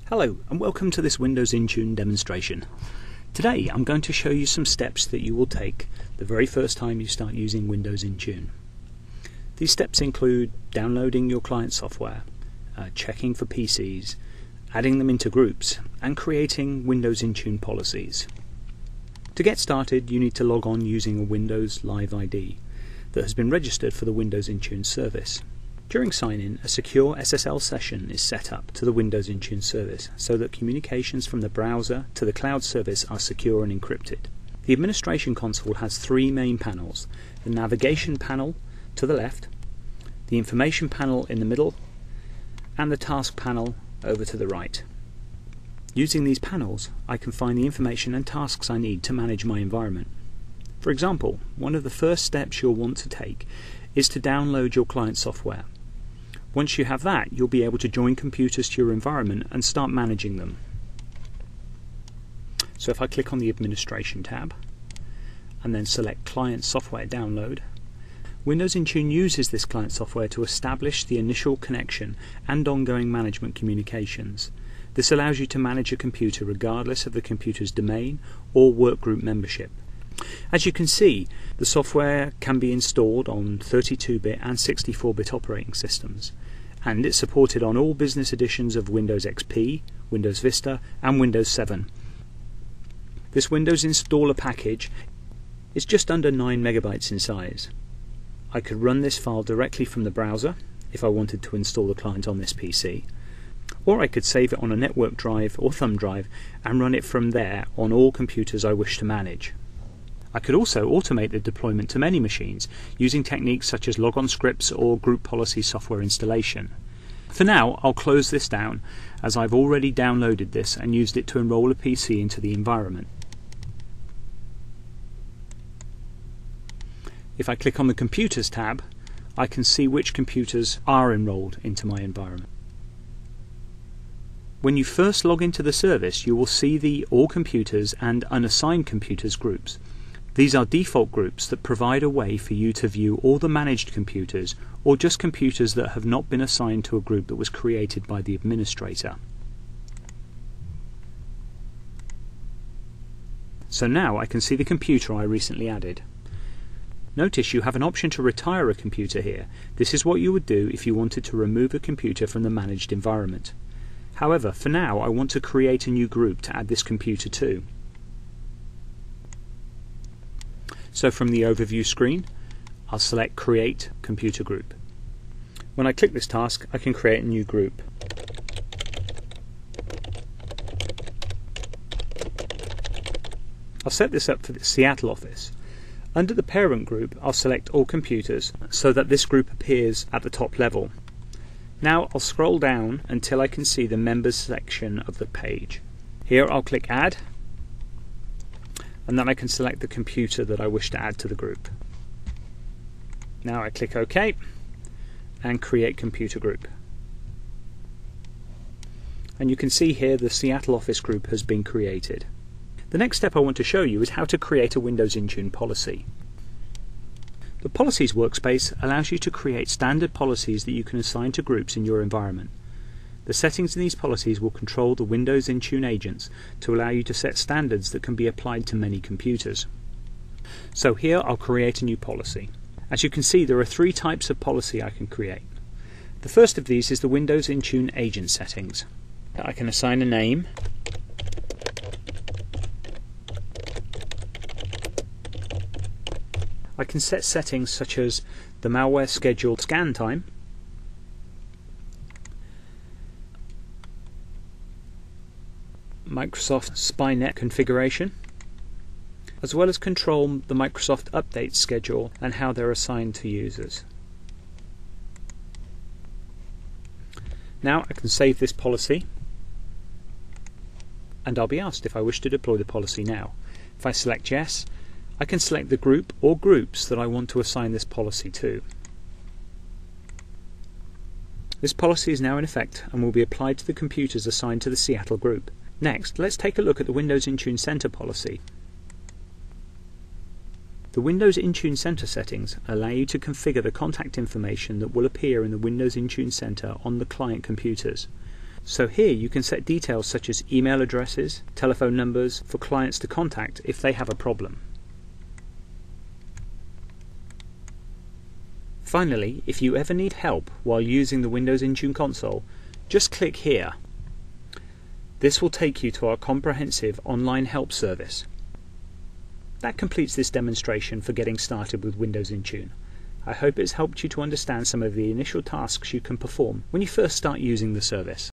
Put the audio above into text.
Hello and welcome to this Windows Intune demonstration. Today I'm going to show you some steps that you will take the very first time you start using Windows Intune. These steps include downloading your client software, checking for PCs, adding them into groups, and creating Windows Intune policies. To get started, you need to log on using a Windows Live ID that has been registered for the Windows Intune service. During sign-in, a secure SSL session is set up to the Windows Intune service so that communications from the browser to the cloud service are secure and encrypted. The administration console has three main panels: the navigation panel to the left, the information panel in the middle, and the task panel over to the right. Using these panels, I can find the information and tasks I need to manage my environment. For example, one of the first steps you'll want to take is to download your client software. Once you have that, you'll be able to join computers to your environment and start managing them. So if I click on the Administration tab and then select Client Software Download, Windows Intune uses this client software to establish the initial connection and ongoing management communications. This allows you to manage a computer regardless of the computer's domain or workgroup membership. As you can see, the software can be installed on 32-bit and 64-bit operating systems, and it's supported on all business editions of Windows XP, Windows Vista and Windows 7. This Windows installer package is just under 9 megabytes in size. I could run this file directly from the browser if I wanted to install the client on this PC, or I could save it on a network drive or thumb drive and run it from there on all computers I wish to manage. I could also automate the deployment to many machines using techniques such as logon scripts or group policy software installation. For now, I'll close this down as I've already downloaded this and used it to enroll a PC into the environment. If I click on the Computers tab, I can see which computers are enrolled into my environment. When you first log into the service, you will see the All Computers and Unassigned Computers groups. These are default groups that provide a way for you to view all the managed computers or just computers that have not been assigned to a group that was created by the administrator. So now I can see the computer I recently added. Notice you have an option to retire a computer here. This is what you would do if you wanted to remove a computer from the managed environment. However, for now I want to create a new group to add this computer to. So from the overview screen, I'll select Create Computer Group. When I click this task, I can create a new group. I'll set this up for the Seattle office. Under the parent group, I'll select All Computers so that this group appears at the top level. Now I'll scroll down until I can see the Members section of the page. Here I'll click Add, and then I can select the computer that I wish to add to the group. Now I click OK and Create Computer Group. And you can see here the Seattle office group has been created. The next step I want to show you is how to create a Windows Intune policy. The Policies workspace allows you to create standard policies that you can assign to groups in your environment. The settings in these policies will control the Windows Intune agents to allow you to set standards that can be applied to many computers. So here I'll create a new policy. As you can see, there are three types of policy I can create. The first of these is the Windows Intune agent settings. I can assign a name, I can set settings such as the malware scheduled scan time, Microsoft Spynet configuration, as well as control the Microsoft update schedule and how they're assigned to users. Now I can save this policy and I'll be asked if I wish to deploy the policy now. If I select yes, I can select the group or groups that I want to assign this policy to. This policy is now in effect and will be applied to the computers assigned to the Seattle group. Next, let's take a look at the Windows Intune Center policy. The Windows Intune Center settings allow you to configure the contact information that will appear in the Windows Intune Center on the client computers. So here you can set details such as email addresses, telephone numbers for clients to contact if they have a problem. Finally, if you ever need help while using the Windows Intune console, just click here. This will take you to our comprehensive online help service. That completes this demonstration for getting started with Windows Intune. I hope it's helped you to understand some of the initial tasks you can perform when you first start using the service.